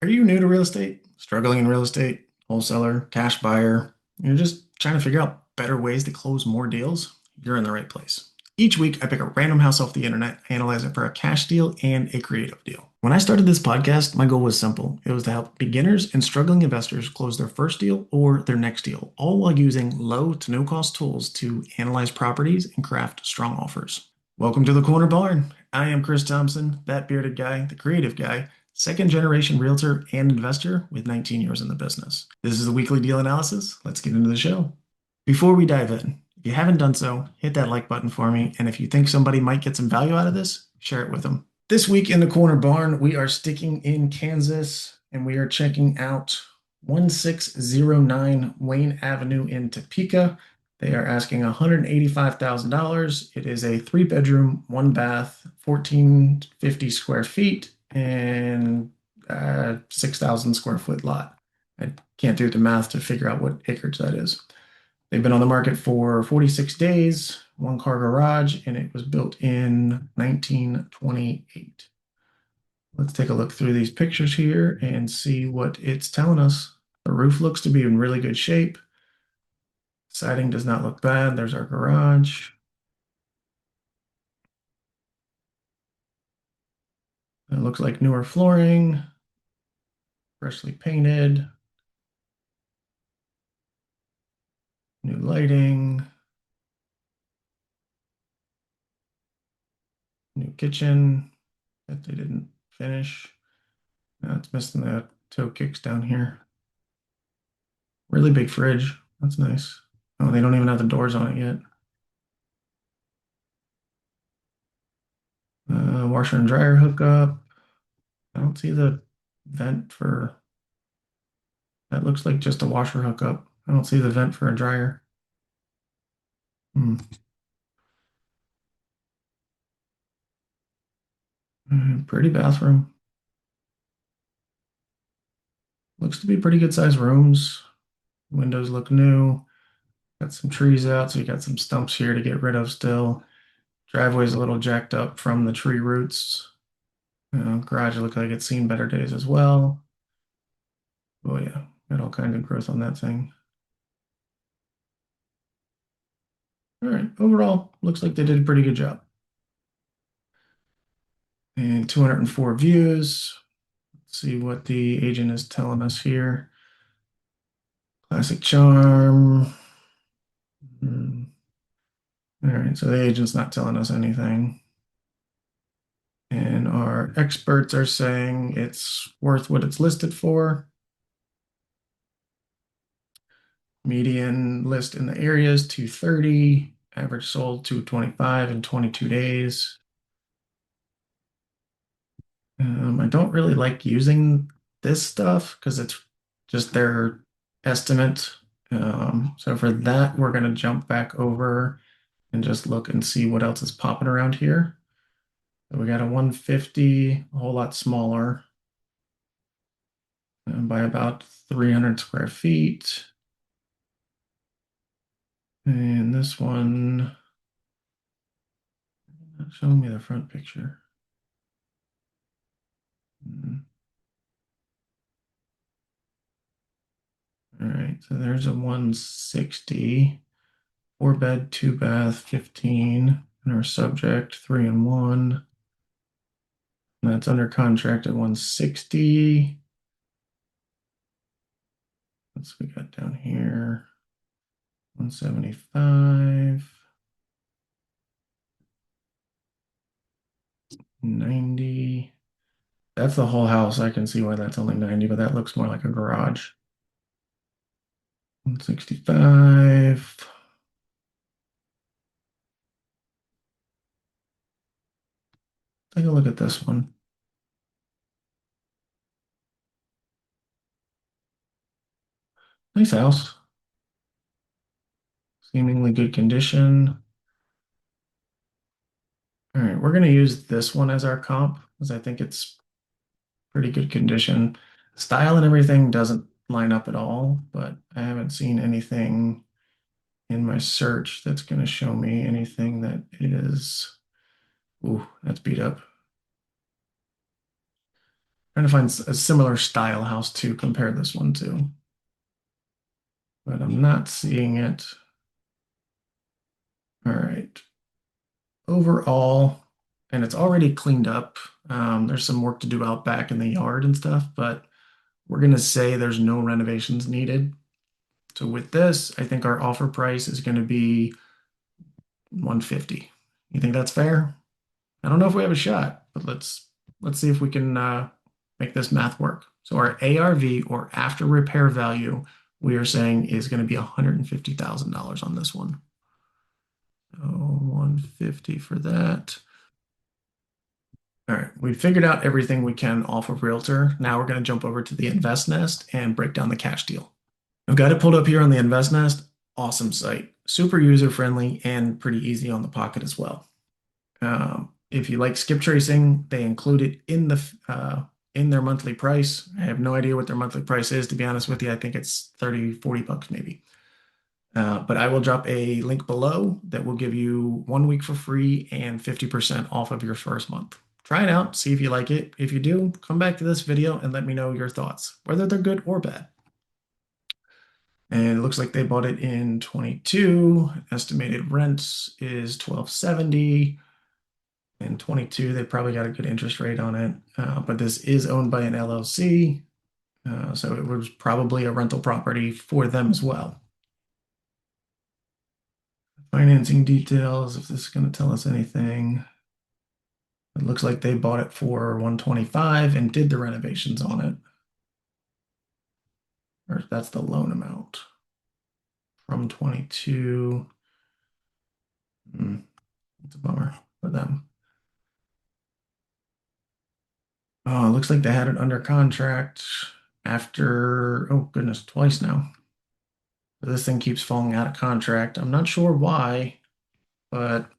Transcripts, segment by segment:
Are you new to real estate, struggling in real estate, wholesaler, cash buyer? You're just trying to figure out better ways to close more deals? You're in the right place. Each week, I pick a random house off the internet, analyze it for a cash deal and a creative deal. When I started this podcast, my goal was simple. It was to help beginners and struggling investors close their first deal or their next deal, all while using low to no cost tools to analyze properties and craft strong offers. Welcome to the Corner Barn. I am Chris Thompson, that bearded guy, the creative guy, second generation realtor and investor with 19 years in the business. This is the weekly deal analysis. Let's get into the show. Before we dive in, if you haven't done so, hit that like button for me. And if you think somebody might get some value out of this, share it with them. This week in the Corner Barn, we are sticking in Kansas and we are checking out 1609 Wayne Avenue in Topeka. They are asking $185,000. It is a three bedroom, one bath, 1450 square feet, and 6,000 square foot lot. I can't do the math to figure out what acreage that is. They've been on the market for 46 days, one car garage, and it was built in 1928. Let's take a look through these pictures here and see what it's telling us. The roof looks to be in really good shape. Siding does not look bad. There's our garage. It looks like newer flooring, freshly painted, new lighting, new kitchen that they didn't finish. Now it's missing the toe kicks down here. Really big fridge. That's nice. Oh, they don't even have the doors on it yet. Washer and dryer hookup. I don't see the vent for, that looks like just a washer hookup. I don't see the vent for a dryer. Hmm. Pretty bathroom. Looks to be pretty good sized rooms. Windows look new. Got some trees out, so you got some stumps here to get rid of still. Driveway's a little jacked up from the tree roots. Garage looks like it's seen better days as well. Oh yeah, got all kinds of growth on that thing. All right, overall, looks like they did a pretty good job. And 204 views. Let's see what the agent is telling us here. Classic charm. All right, so the agent's not telling us anything. And our experts are saying it's worth what it's listed for. Median list in the area is 230, average sold 225 in 22 days. I don't really like using this stuff because it's just their estimate. So for that, we're going to jump back over and just look and see what else is popping around here. So we got a 150, a whole lot smaller, by about 300 square feet. And this one, not showing me the front picture. All right, so there's a 160, four bed, two bath, 15, and our subject, 3 and 1. And that's under contract at 160. What's we got down here? 175, 90. That's the whole house. I can see why that's only 90, but that looks more like a garage. 165. Take a look at this one. Nice house. Seemingly good condition. All right, we're going to use this one as our comp because I think it's pretty good condition. Style and everything doesn't line up at all, but I haven't seen anything in my search that's going to show me anything that is, ooh, that's beat up. Trying to find a similar style house to compare this one to, but I'm not seeing it. All right. Overall, and it's already cleaned up. There's some work to do out back in the yard and stuff, but we're going to say there's no renovations needed. So with this, I think our offer price is going to be 150. You think that's fair? I don't know if we have a shot, but let's see if we can make this math work. So our ARV or after repair value, we are saying is going to be $150,000 on this one. So 150 for that. All right, we figured out everything we can off of Realtor. Now we're going to jump over to the Invest Nest and break down the cash deal. I've got it pulled up here on the Invest Nest. Awesome site, super user friendly and pretty easy on the pocket as well. If you like skip tracing, they include it in their monthly price. I have no idea what their monthly price is, to be honest with you. I think it's 30, 40 bucks maybe. But I will drop a link below that will give you 1 week for free and 50% off of your first month. Try it out, see if you like it. If you do, come back to this video and let me know your thoughts, whether they're good or bad. And it looks like they bought it in 22. Estimated rents is $1,270. In 22, they probably got a good interest rate on it. But this is owned by an LLC. So it was probably a rental property for them as well. Financing details, if this is going to tell us anything. It looks like they bought it for 125 and did the renovations on it. Or that's the loan amount from 22. It's a bummer for them. Oh, it looks like they had it under contract after, oh goodness, twice now. This thing keeps falling out of contract. I'm not sure why, but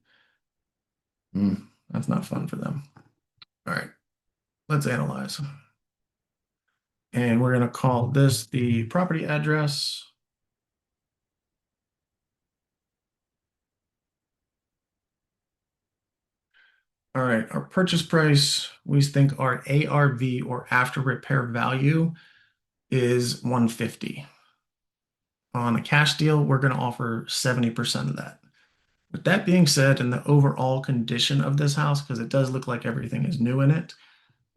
that's not fun for them. All right, let's analyze. And we're going to call this the property address. All right, our purchase price, we think our ARV or after repair value is 150. On a cash deal, we're going to offer 70% of that. With that being said, and the overall condition of this house, because it does look like everything is new in it,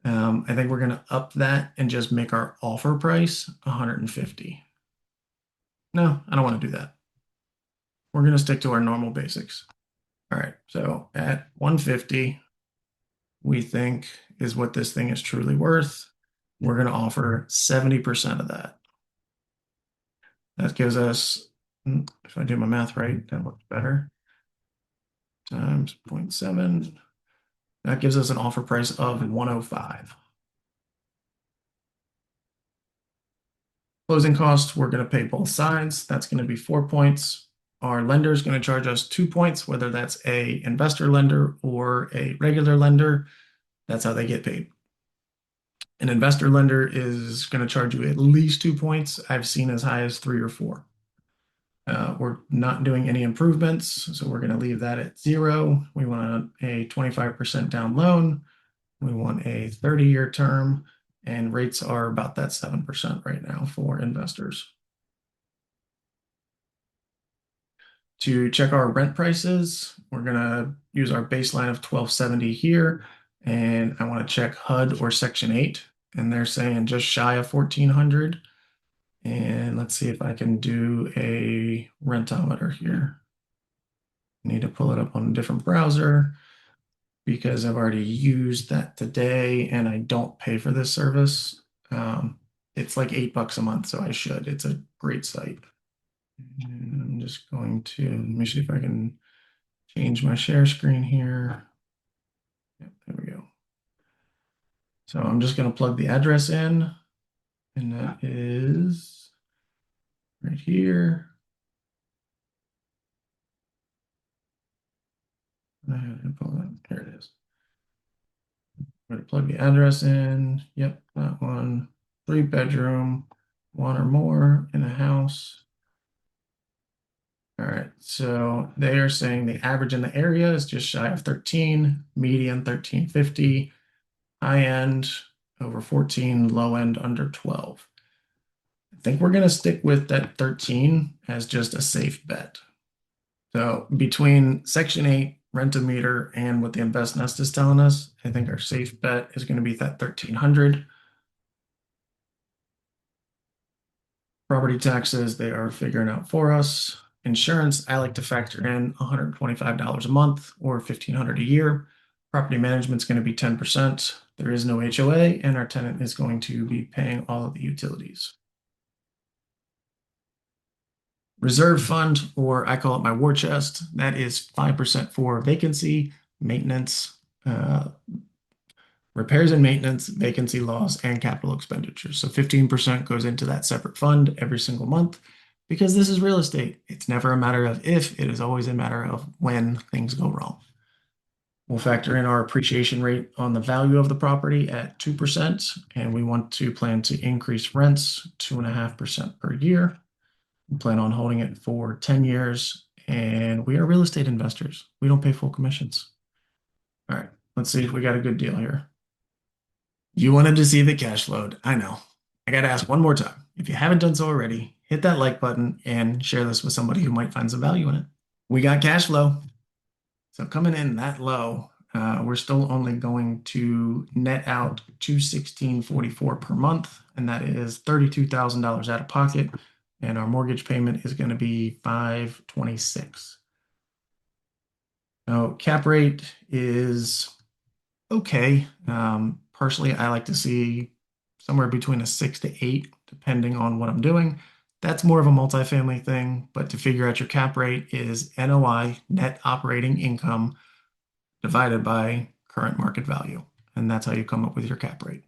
I think we're going to up that and just make our offer price 150. No, I don't want to do that. We're going to stick to our normal basics. All right, so at 150, we think is what this thing is truly worth. We're going to offer 70% of that. That gives us, if I do my math right, that looks better, times 0.7. That gives us an offer price of 105. Closing costs, we're going to pay both sides. That's going to be 4 points. Our lender is going to charge us 2 points, whether that's a investor lender or a regular lender. That's how they get paid. An investor lender is going to charge you at least 2 points. I've seen as high as 3 or 4. We're not doing any improvements, so we're going to leave that at 0. We want a 25% down loan. We want a 30-year term, and rates are about that 7% right now for investors. To check our rent prices, we're going to use our baseline of 1270 here, and I want to check HUD or Section 8, and they're saying just shy of 1400. And let's see if I can do a Rentometer here. I need to pull it up on a different browser because I've already used that today and I don't pay for this service. It's like $8 a month, so I should. It's a great site. And I'm just going to, let me see if I can change my share screen here. Yep, there we go. So I'm just going to plug the address in, and that is right here. There it is. I'm going to plug the address in. Yep, that one. 3-bedroom, 1 or more in a house. All right, so they are saying the average in the area is just shy of 13, median 1350, high end over 14, low end under 12. I think we're going to stick with that 13 as just a safe bet. So between Section 8, Rentometer, and what the Invest Nest is telling us, I think our safe bet is going to be that 1300. Property taxes, they are figuring out for us. Insurance, I like to factor in $125 a month or $1,500 a year. Property management is going to be 10%. There is no HOA, and our tenant is going to be paying all of the utilities. Reserve fund, or I call it my war chest, that is 5% for vacancy, maintenance, repairs and maintenance, vacancy loss, and capital expenditures. So 15% goes into that separate fund every single month because this is real estate. It's never a matter of if, it is always a matter of when things go wrong. We'll factor in our appreciation rate on the value of the property at 2%, and we want to plan to increase rents 2.5% per year. We plan on holding it for 10 years, and we are real estate investors. We don't pay full commissions. All right, let's see if we got a good deal here. You wanted to see the cash flowed. I know. I got to ask one more time. If you haven't done so already, hit that like button and share this with somebody who might find some value in it. We got cash flow. So coming in that low, we're still only going to net out $216.44 per month, and that is $32,000 out of pocket. And our mortgage payment is going to be $526. Now, cap rate is okay. Personally, I like to see somewhere between a 6 to 8, depending on what I'm doing. That's more of a multifamily thing, but to figure out your cap rate is NOI, net operating income, divided by current market value. And that's how you come up with your cap rate.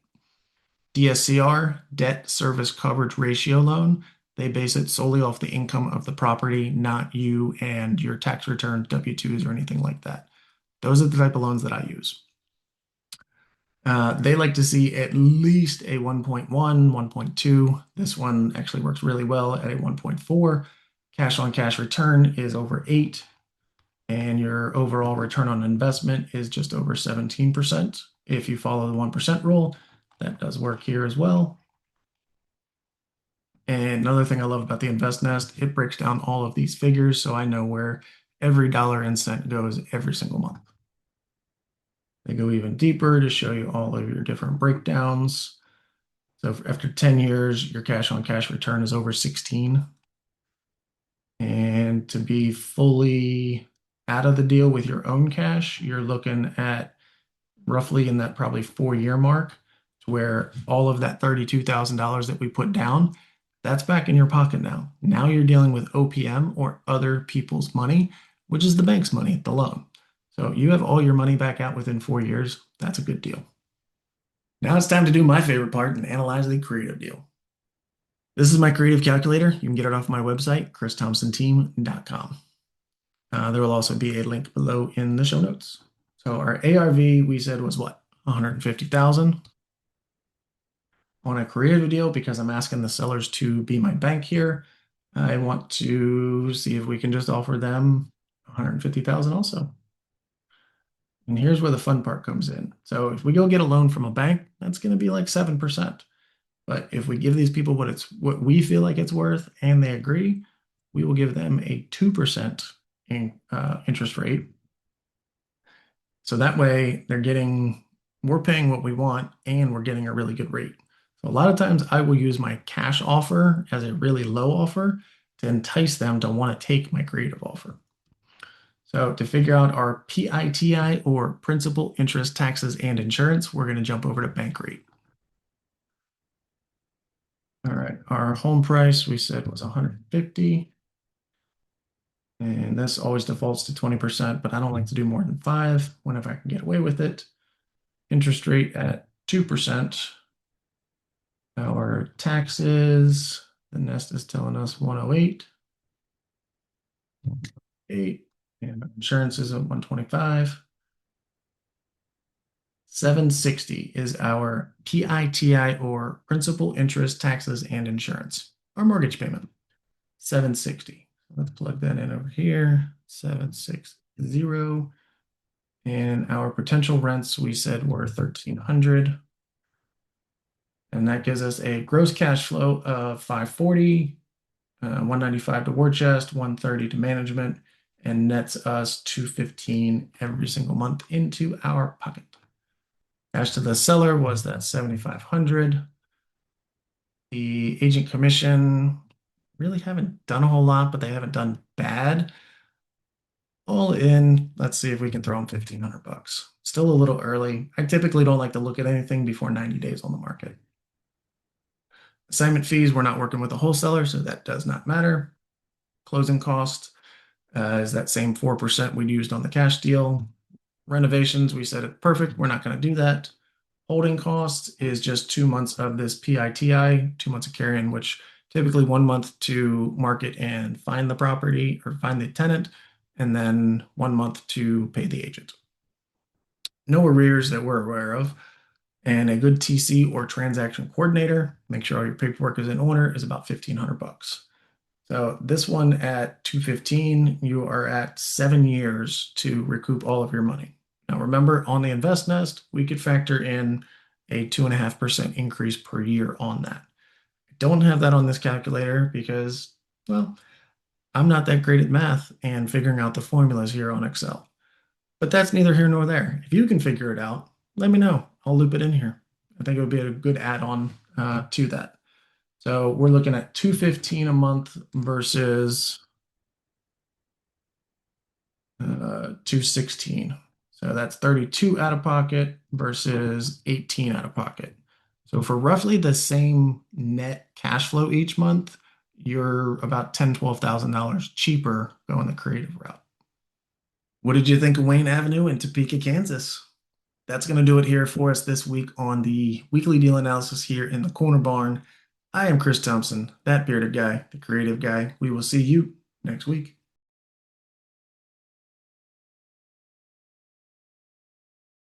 DSCR, debt service coverage ratio loan, they base it solely off the income of the property, not you and your tax return, W-2s, or anything like that. Those are the type of loans that I use. They like to see at least a 1.1, 1.2. This one actually works really well at a 1.4. Cash on cash return is over 8. And your overall return on investment is just over 17%. If you follow the 1% rule, that does work here as well. And another thing I love about the Invest Nest, it breaks down all of these figures so I know where every dollar and cent goes every single month. They go even deeper to show you all of your different breakdowns. So after 10 years, your cash on cash return is over 16. And to be fully out of the deal with your own cash, you're looking at roughly in that probably 4-year mark to where all of that $32,000 that we put down, that's back in your pocket now. Now you're dealing with OPM or other people's money, which is the bank's money, the loan. So you have all your money back out within 4 years. That's a good deal. Now it's time to do my favorite part and analyze the creative deal. This is my creative calculator. You can get it off my website, christhompsonteam.com. There will also be a link below in the show notes. So our ARV we said was what? 150,000. On a creative deal, because I'm asking the sellers to be my bank here, I want to see if we can just offer them 150,000 also. And here's where the fun part comes in. So if we go get a loan from a bank, that's going to be like 7%. But if we give these people what we feel like it's worth and they agree, we will give them a 2% interest rate. So that way we're paying what we want and we're getting a really good rate. So a lot of times I will use my cash offer as a really low offer to entice them to want to take my creative offer. So to figure out our PITI, or principal, interest, taxes, and insurance, we're going to jump over to bank rate. All right, our home price we said was 150. And this always defaults to 20%, but I don't like to do more than 5 whenever I can get away with it. Interest rate at 2%. Our taxes, the Nest is telling us 108. 8. And insurance is at 125. 760 is our PITI, or principal, interest, taxes, and insurance. Our mortgage payment, 760. Let's plug that in over here, 760. And our potential rents we said were 1,300. And that gives us a gross cash flow of 540, 195 to war chest, 130 to management, and nets us 215 every single month into our pocket. Cash to the seller was that 7,500. The agent commission really haven't done a whole lot, but they haven't done bad. All in, let's see if we can throw them 1,500 bucks. Still a little early. I typically don't like to look at anything before 90 days on the market. Assignment fees, we're not working with a wholesaler, so that does not matter. Closing cost is that same 4% we used on the cash deal. Renovations, we said it perfect. We're not going to do that. Holding cost is just 2 months of this PITI, 2 months of carrying, which typically 1 month to market and find the property or find the tenant, and then 1 month to pay the agent. No arrears that we're aware of, and a good TC or transaction coordinator. Make sure all your paperwork is in order. Is about 1,500 bucks. So this one at 215, you are at 7 years to recoup all of your money. Now remember, on the invest nest, we could factor in a 2.5% increase per year on that. I don't have that on this calculator because, well, I'm not that great at math and figuring out the formulas here on Excel. But that's neither here nor there. If you can figure it out, let me know. I'll loop it in here. I think it would be a good add-on to that. So we're looking at 215 a month versus 216. So that's 32 out of pocket versus 18 out of pocket. So for roughly the same net cash flow each month, you're about $10,000, $12,000 cheaper going the creative route. What did you think of Wayne Avenue in Topeka, Kansas? That's going to do it here for us this week on the weekly deal analysis here in the Corner Barn. I am Chris Thompson, that bearded guy, the creative guy. We will see you next week.